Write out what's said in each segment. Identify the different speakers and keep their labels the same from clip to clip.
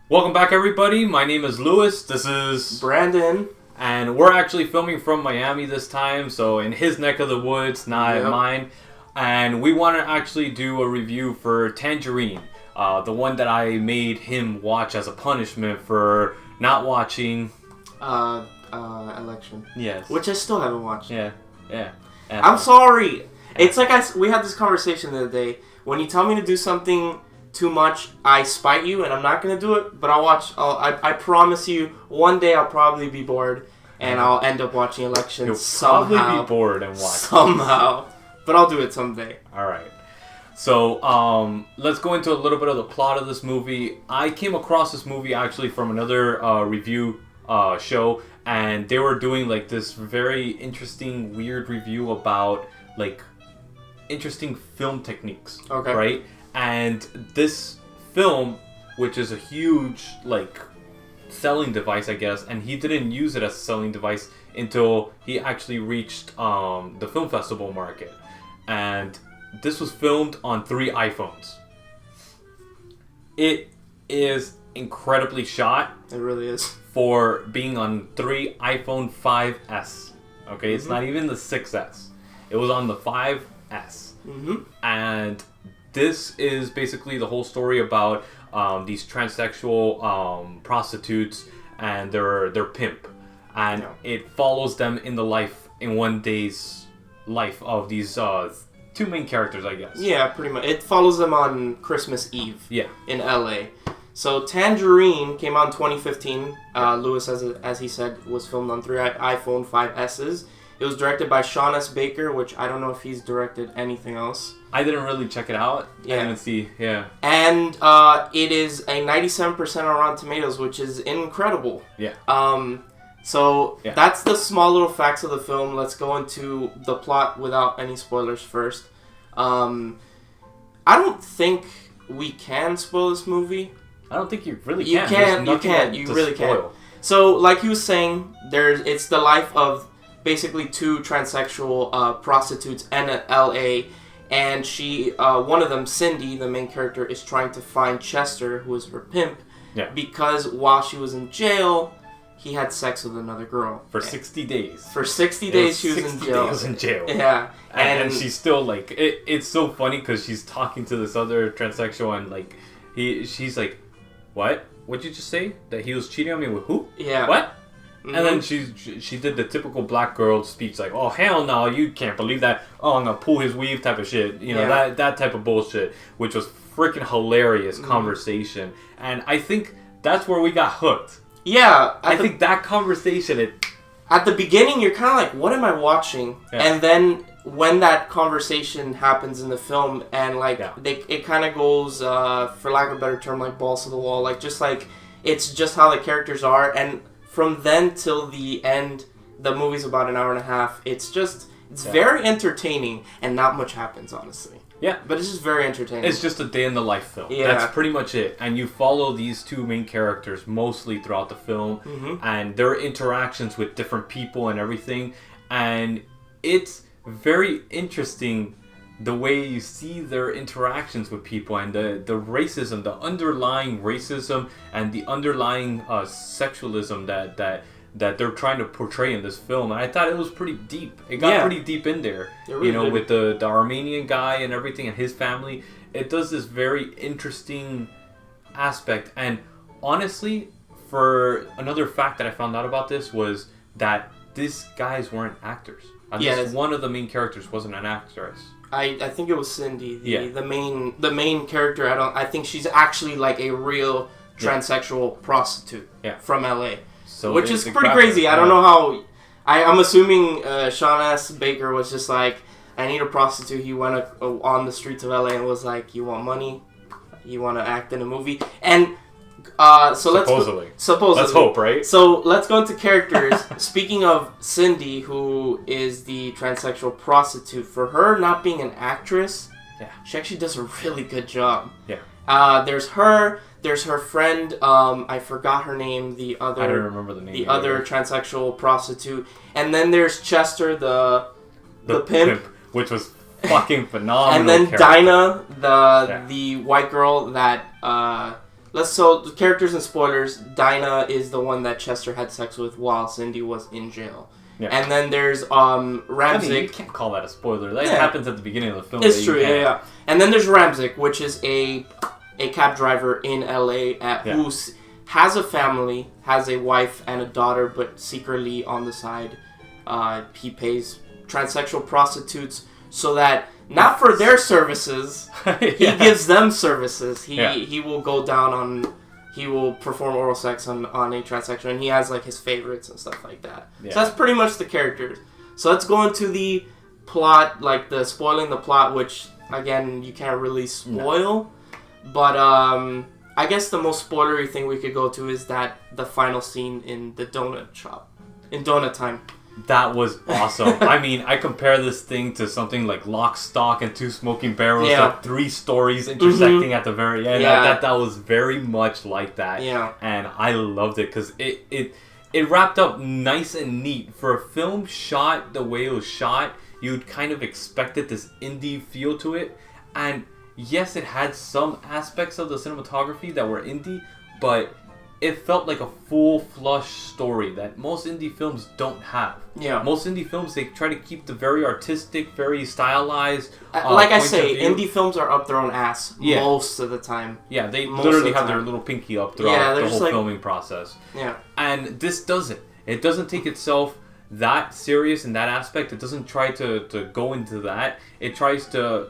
Speaker 1: Welcome back, everybody. My name is Lewis. This is
Speaker 2: Branden.
Speaker 1: And we're actually filming from Miami this time, so in his neck of the woods, not mine. And we want to actually do a review for Tangerine, the one that I made him watch as a punishment for not watching.
Speaker 2: Election.
Speaker 1: Yes.
Speaker 2: Which I still haven't watched.
Speaker 1: Yeah.
Speaker 2: I'm sorry. It's like we had this conversation the other day. When you tell me to do something too much, I spite you, and I'm not gonna do it. But I'll watch. I promise you, one day I'll probably be bored, and I'll end up watching Elections.
Speaker 1: You'll
Speaker 2: somehow.
Speaker 1: probably be bored and watch
Speaker 2: somehow. But I'll do it someday.
Speaker 1: All right. So let's go into a little bit of the plot of this movie. I came across this movie actually from another review show, and they were doing like this very interesting, weird review about like interesting film techniques.
Speaker 2: Okay.
Speaker 1: Right. And this film, which is a huge like selling device, I guess, and he didn't use it as a selling device until he actually reached the film festival market. And this was filmed on 3 iPhones. It is incredibly shot.
Speaker 2: It really is.
Speaker 1: For being on 3 iPhone 5S. Okay, it's not even the 6S. It was on the 5S. And this is basically the whole story about these transsexual prostitutes and their pimp, and it follows them in one day's life of these 2 main characters, I guess.
Speaker 2: Yeah, pretty much. It follows them on Christmas Eve.
Speaker 1: Yeah. In
Speaker 2: LA. So Tangerine came out in 2015. Lewis, as he said, was filmed on 3 iPhone 5Ss. It was directed by Sean S. Baker, which I don't know if he's directed anything else.
Speaker 1: I didn't really check it out.
Speaker 2: Yeah.
Speaker 1: I didn't see. Yeah.
Speaker 2: And it is a 97% on Rotten Tomatoes, which is incredible.
Speaker 1: Yeah.
Speaker 2: So that's the small little facts of the film. Let's go into the plot without any spoilers first. I don't think we can spoil this movie.
Speaker 1: I don't think you really
Speaker 2: can. You can't. You really can't. So, like he was saying, it's the life of basically 2 transsexual prostitutes in LA, and one of them, Cindy, the main character, is trying to find Chester, who is her pimp, because while she was in jail, he had sex with another girl.
Speaker 1: For 60 days.
Speaker 2: For 60 days she was in jail.
Speaker 1: 60 days in jail.
Speaker 2: Yeah.
Speaker 1: And she's still like, it's so funny because she's talking to this other transsexual, and like, she's like, what? What'd you just say? That he was cheating on me with who?
Speaker 2: Yeah.
Speaker 1: What? Mm-hmm. And then she did the typical black girl speech, like, oh, hell no, you can't believe that. Oh, I'm going to pull his weave type of shit. You know, that type of bullshit, which was freaking hilarious conversation. And I think that's where we got hooked.
Speaker 2: Yeah.
Speaker 1: I think that conversation,
Speaker 2: at the beginning, you're kind of like, what am I watching? Yeah. And then when that conversation happens in the film, and like, it kind of goes, for lack of a better term, like balls to the wall. Like, just like, it's just how the characters are. And from then till the end, the movie's about an hour and a half. It's very entertaining, and not much happens, honestly.
Speaker 1: Yeah.
Speaker 2: But it's just very entertaining.
Speaker 1: It's just a day in the life film. Yeah. That's pretty much it. And you follow these 2 main characters mostly throughout the film, and their interactions with different people and everything. And it's very interesting the way you see their interactions with people, and the racism, the underlying racism, and the underlying sexualism that they're trying to portray in this film. And I thought it was pretty deep. It got pretty deep in there. Really with the Armenian guy and everything and his family. It does this very interesting aspect. And honestly, for another fact that I found out about this was that these guys weren't actors. One of the main characters wasn't an actress.
Speaker 2: I think it was Cindy, the main character. I think she's actually like a real transsexual prostitute from LA. So which is pretty crazy. I don't know how. I'm assuming Sean S. Baker was just like, I need a prostitute. He went on the streets of LA and was like, you want money? You want to act in a movie? And supposedly. Let's
Speaker 1: hope, right?
Speaker 2: So let's go into characters. Speaking of Cindy, who is the transsexual prostitute, for her not being an actress, she actually does a really good job. Yeah. There's her. There's her friend. I forgot her name. I don't
Speaker 1: remember the name.
Speaker 2: The other transsexual prostitute, and then there's Chester, the pimp,
Speaker 1: which was fucking phenomenal.
Speaker 2: And then Dinah, the white girl that So the characters and spoilers. Dinah is the one that Chester had sex with while Cindy was in jail. Yeah. And then there's Ramzik.
Speaker 1: You can't call that a spoiler. That happens at the beginning of the film.
Speaker 2: It's true, yeah. And then there's Ramzik, which is a cab driver in LA who has a family, has a wife and a daughter, but secretly on the side, he pays transsexual prostitutes so that, not for their services, he gives them services. He will go down on... He will perform oral sex on a transsexual, and he has like his favorites and stuff like that. Yeah. So that's pretty much the characters. So let's go into the plot, like the spoiling the plot, which again you can't really spoil. No. But I guess the most spoilery thing we could go to is that the final scene in the donut shop, in Donut Time.
Speaker 1: That was awesome. I mean, I compare this thing to something like Lock, Stock, and Two Smoking Barrels. Yeah. 3 stories intersecting at the very end. Yeah. That was very much like that. Yeah. And I loved it because it wrapped up nice and neat. For a film shot the way it was shot, you'd kind of expected this indie feel to it. And yes, it had some aspects of the cinematography that were indie, but it felt like a full flush story that most indie films don't have. Yeah. Most indie films, they try to keep the very artistic, very stylized.
Speaker 2: Like I say, indie films are up their own ass most of the time.
Speaker 1: Yeah, they literally have their little pinky up throughout the whole filming process. Yeah. And this doesn't. It doesn't take itself that serious in that aspect. It doesn't try to go into that. It tries to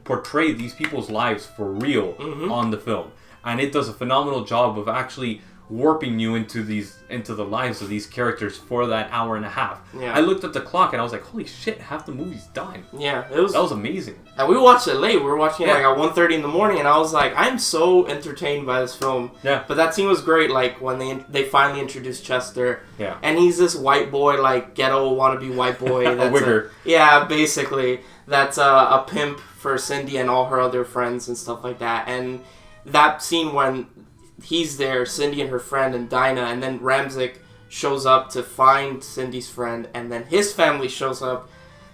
Speaker 1: portray these people's lives for real on the film. And it does a phenomenal job of actually warping you into the lives of these characters for that hour and a half. Yeah. I looked at the clock and I was like, holy shit, half the movie's done. Yeah, that was amazing.
Speaker 2: And we watched it late. We were watching it like at 1:30 in the morning, and I was like, I'm so entertained by this film. Yeah. But that scene was great, like when they finally introduced Chester. Yeah. And he's this white boy, like ghetto wannabe white boy. That's a wigger. Yeah, basically. That's a pimp for Cindy and all her other friends and stuff like that. And that scene when he's there, Cindy and her friend and Dinah, and then Ramzik shows up to find Cindy's friend, and then his family shows up,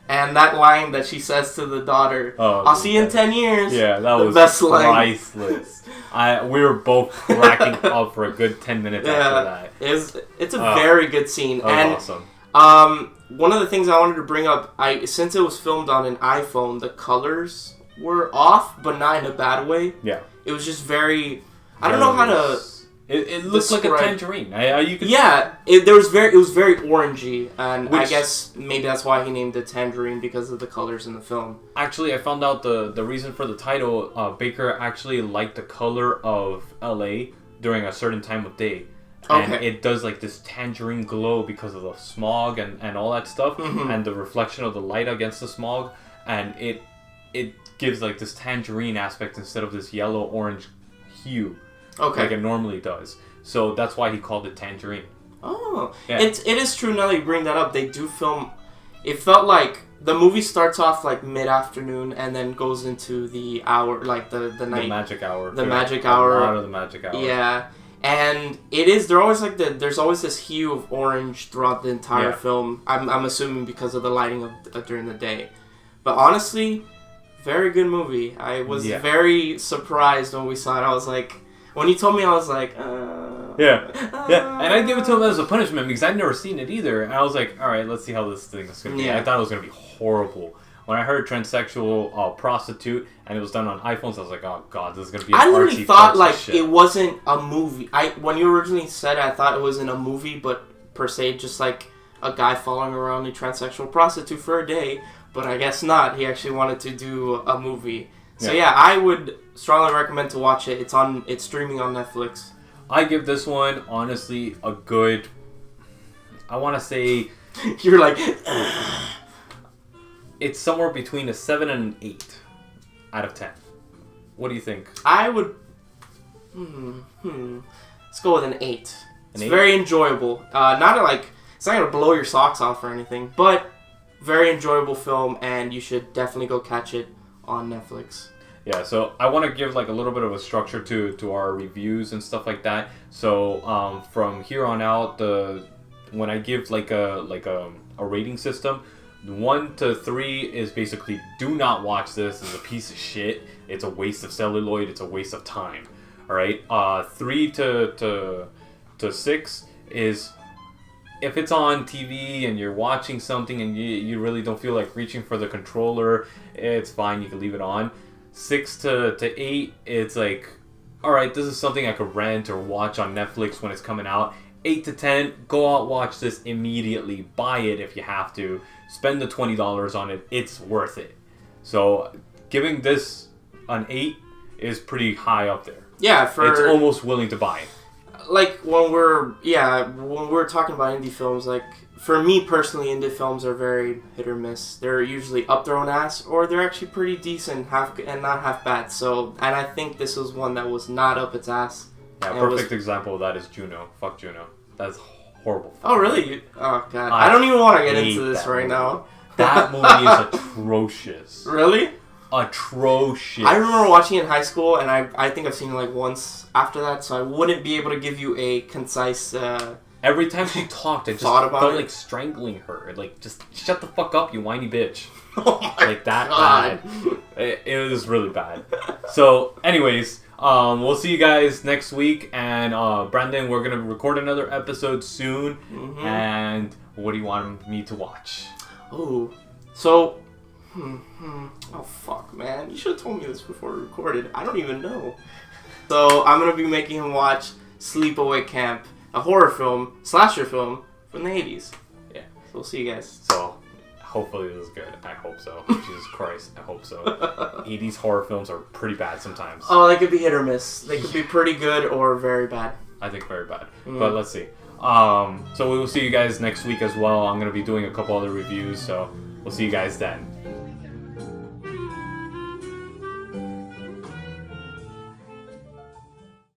Speaker 2: and that line that she says to the daughter, I'll see you in 10 years.
Speaker 1: Yeah, that was best priceless. We were both cracking up for a good 10 minutes after that.
Speaker 2: It's a very good scene.
Speaker 1: That was
Speaker 2: awesome. One of the things I wanted to bring up, since it was filmed on an iPhone, the colors were off, but not in a bad way. Yeah. It was just very... I don't know how to...
Speaker 1: It looks like a tangerine.
Speaker 2: It was very orangey, and I guess maybe that's why he named it Tangerine, because of the colors in the film.
Speaker 1: Actually, I found out the reason for the title. Baker actually liked the color of LA during a certain time of day. And it does like this tangerine glow because of the smog and all that stuff, and the reflection of the light against the smog, and it gives like this tangerine aspect instead of this yellow-orange hue. Like it normally does. So that's why he called it Tangerine.
Speaker 2: Oh. Yeah. It is true now that you bring that up. They do film... It felt like the movie starts off like mid-afternoon and then goes into the hour, like the night...
Speaker 1: The magic hour.
Speaker 2: The magic hour.
Speaker 1: A lot of the magic hour.
Speaker 2: Yeah. And it is... There's always this hue of orange throughout the entire film. I'm assuming because of the lighting of during the day. But honestly... Very good movie. I was very surprised when we saw it. I was like, when he told me, I was like,
Speaker 1: yeah. And I gave it to him as a punishment because I'd never seen it either. And I was like, all right, let's see how this thing is going to be. I thought it was going to be horrible. When I heard transsexual prostitute and it was done on iPhones, I was like, oh god, this is going to be an
Speaker 2: I literally thought like shit. It wasn't a movie. When you originally said it, I thought it wasn't a movie, but per se, just like a guy following around a transsexual prostitute for a day. But I guess not. He actually wanted to do a movie. So I would strongly recommend to watch it. It's streaming on Netflix.
Speaker 1: I give this one, honestly, a good... I want to say...
Speaker 2: You're like...
Speaker 1: It's somewhere between a 7 and an 8 out of 10. What do you think?
Speaker 2: I would... Let's go with an 8. It's very enjoyable. It's not going to blow your socks off or anything, but... Very enjoyable film, and you should definitely go catch it on Netflix.
Speaker 1: Yeah, so I want to give like a little bit of a structure to our reviews and stuff like that. So from here on out, when I give like a rating system, 1 to 3 is basically do not watch this. It's a piece of shit. It's a waste of celluloid. It's a waste of time. All right, 3 to 6 is if it's on TV and you're watching something and you really don't feel like reaching for the controller, it's fine. You can leave it on. 6 to 8, it's like, all right, this is something I could rent or watch on Netflix when it's coming out. 8 to 10, go out, watch this immediately. Buy it if you have to. Spend the $20 on it. It's worth it. So giving this an 8 is pretty high up there.
Speaker 2: Yeah,
Speaker 1: it's almost willing to buy.
Speaker 2: Like when we're talking about indie films, like for me personally, indie films are very hit or miss. They're usually up their own ass, or they're actually pretty decent, and not half bad. So, and I think this was one that was not up its ass.
Speaker 1: Yeah, perfect example of that is Juno. Fuck Juno. That's horrible.
Speaker 2: Oh really? Oh god, I don't even want to get into this right now.
Speaker 1: That movie is atrocious.
Speaker 2: Really?
Speaker 1: Atrocious.
Speaker 2: I remember watching it in high school, and I think I've seen it like once after that, so I wouldn't be able to give you a concise.
Speaker 1: Every time she talked, I just felt like strangling her. Like, just shut the fuck up, you whiny bitch.
Speaker 2: Oh my
Speaker 1: like that
Speaker 2: God.
Speaker 1: Bad. It was really bad. So, anyways, we'll see you guys next week, and Branden, we're gonna record another episode soon. Mm-hmm. And what do you want me to watch?
Speaker 2: Oh, so. Oh fuck, man! You should have told me this before we recorded. I don't even know. So I'm gonna be making him watch Sleepaway Camp, a horror film, slasher film from the 80s. Yeah. So we'll see you guys.
Speaker 1: So hopefully this is good. I hope so. Jesus Christ, I hope so. 80s horror films are pretty bad sometimes.
Speaker 2: Oh, they could be hit or miss. They could be pretty good or very bad.
Speaker 1: I think very bad. But let's see. So we will see you guys next week as well. I'm gonna be doing a couple other reviews. So we'll see you guys then.